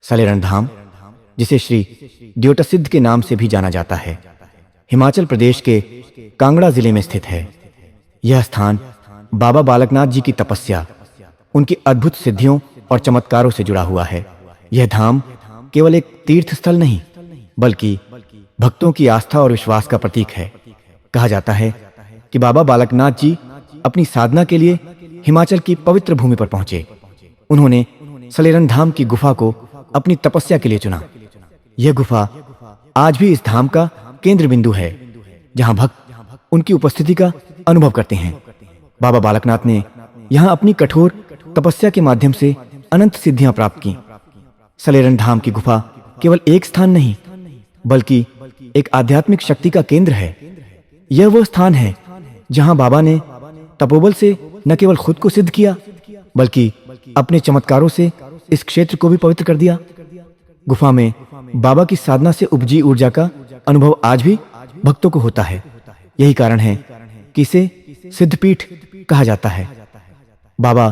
सलेरण धाम, जिसे श्री द्योटसिद्ध के नाम से भी जाना जाता है, हिमाचल प्रदेश के कांगड़ा जिले में स्थित है। यह स्थान बाबा बालकनाथ जी की तपस्या, उनकी अद्भुत सिद्धियों और चमत्कारों से जुड़ा हुआ है। यह धाम केवल एक तीर्थ स्थल नहीं, बल्कि भक्तों की आस्था और विश्वास का प्रतीक है। कहा जाता है कि बाबा बालकनाथ जी अपनी साधना के लिए हिमाचल की पवित्र भूमि पर पहुंचे। उन्होंने सलेरण धाम की गुफा को अपनी तपस्या के लिए चुना। यह गुफा आज भी इस धाम का केंद्र बिंदु है, जहां भक्त उनकी उपस्थिति का अनुभव करते हैं। बाबा बालकनाथ ने यहां अपनी कठोर तपस्या के माध्यम से अनंत सिद्धियां प्राप्त की। सलेरण धाम की गुफा केवल एक स्थान नहीं, बल्कि एक आध्यात्मिक शक्ति का केंद्र है। यह वह स्थान है जहां बाबा ने तपोबल से न केवल खुद को सिद्ध किया, बल्कि अपने चमत्कारों से इस क्षेत्र को भी पवित्र कर दिया। गुफा में बाबा की साधना से उपजी ऊर्जा का अनुभव आज भी भक्तों को होता है। यही कारण है कि इसे सिद्धपीठ कहा जाता है। बाबा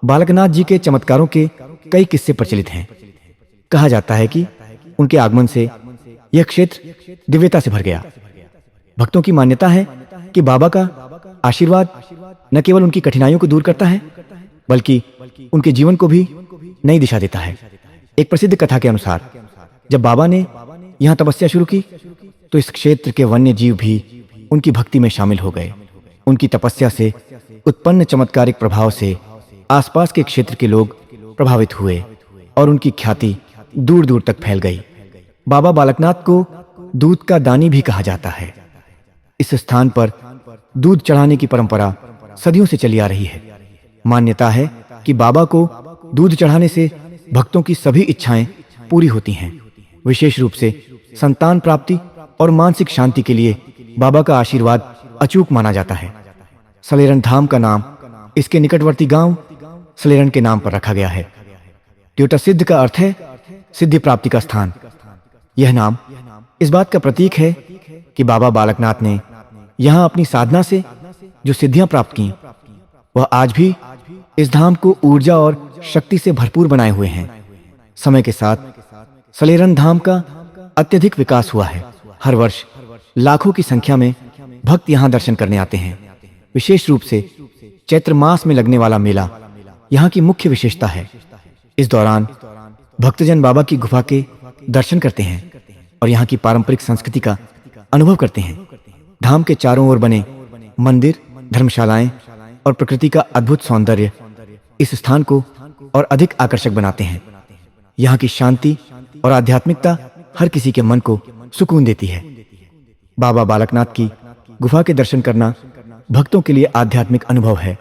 बालकनाथ जी के चमत्कारों के कई किस्से प्रचलित हैं। कहा जाता है कि उनके आगमन से यह क्षेत्र दिव्यता से भर गया। भक्तों की मान्यता है कि बाबा का आशीर्वाद न केवल उनकी कठिनाइयों को दूर करता है, बल्कि उनके जीवन को भी नई दिशा देता है। एक प्रसिद्ध कथा के अनुसार जब बाबा ने यहाँ तपस्या शुरू की, तो इस क्षेत्र के वन्य जीव भी उनकी भक्ति में शामिल हो गए। उनकी तपस्या से उत्पन्न चमत्कारिक प्रभाव से आसपास के क्षेत्र के लोग प्रभावित हुए और उनकी ख्याति दूर दूर तक फैल गई। बाबा बालकनाथ को दूध का दानी भी कहा जाता है। इस स्थान पर दूध चढ़ाने की परंपरा सदियों से चली आ रही है। मान्यता है कि बाबा को दूध चढ़ाने से भक्तों की सभी इच्छाएं पूरी होती हैं। विशेष रूप से संतान प्राप्ति और मानसिक शांति के लिए बाबा का आशीर्वाद अचूक माना जाता है। सलेरण धाम का नाम इसके निकटवर्ती गांव सलेरण के नाम पर रखा गया है। द्योटसिद्ध का अर्थ है सिद्धि प्राप्ति का स्थान। यह नाम इस बात का प्रतीक है कि बाबा बालकनाथ ने यहाँ अपनी साधना से जो सिद्धियां प्राप्त की, वह आज भी इस धाम को ऊर्जा और शक्ति से भरपूर बनाए हुए हैं। समय के साथ सलेरण धाम का अत्यधिक विकास हुआ है। हर वर्ष लाखों की संख्या में भक्त यहाँ दर्शन करने आते हैं। विशेष रूप से चैत्र मास में लगने वाला मेला यहाँ की मुख्य विशेषता है। इस दौरान भक्तजन बाबा की गुफा के दर्शन करते हैं और यहाँ की पारंपरिक संस्कृति का अनुभव करते हैं। धाम के चारों ओर बने मंदिर, धर्मशालाएं और प्रकृति का अद्भुत सौंदर्य इस स्थान को और अधिक आकर्षक बनाते हैं। यहाँ की शांति और आध्यात्मिकता हर किसी के मन को सुकून देती है। बाबा बालकनाथ की गुफा के दर्शन करना भक्तों के लिए आध्यात्मिक अनुभव है।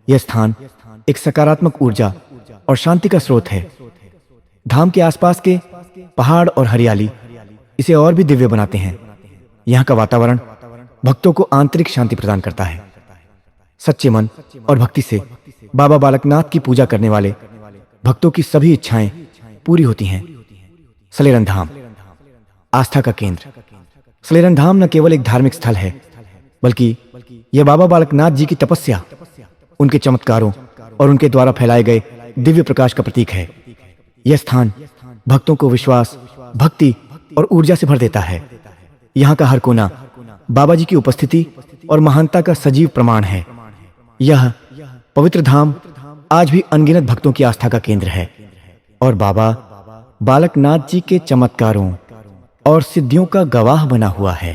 यह स्थान एक सकारात्मक ऊर्जा और शांति का स्रोत है। धाम के आसपास के पहाड़ और हरियाली इसे और भी दिव्य बनाते हैं। यहाँ का वातावरण भक्तों को आंतरिक शांति प्रदान करता है। सच्चे मन और भक्ति से बाबा बालकनाथ की पूजा करने वाले भक्तों की सभी इच्छाएं पूरी होती हैं। सलेरण धाम आस्था का केंद्र। सलेरण धाम न केवल एक धार्मिक स्थल है, बल्कि यह बाबा बालकनाथ जी की तपस्या, उनके चमत्कारों और उनके द्वारा फैलाए गए दिव्य प्रकाश का प्रतीक है। यह स्थान भक्तों को विश्वास, भक्ति और ऊर्जा से भर देता है। यहाँ का हर कोना बाबा जी की उपस्थिति और महानता का सजीव प्रमाण है। यह पवित्र धाम आज भी अनगिनत भक्तों की आस्था का केंद्र है और बाबा बालकनाथ जी के चमत्कारों और सिद्धियों का गवाह बना हुआ है।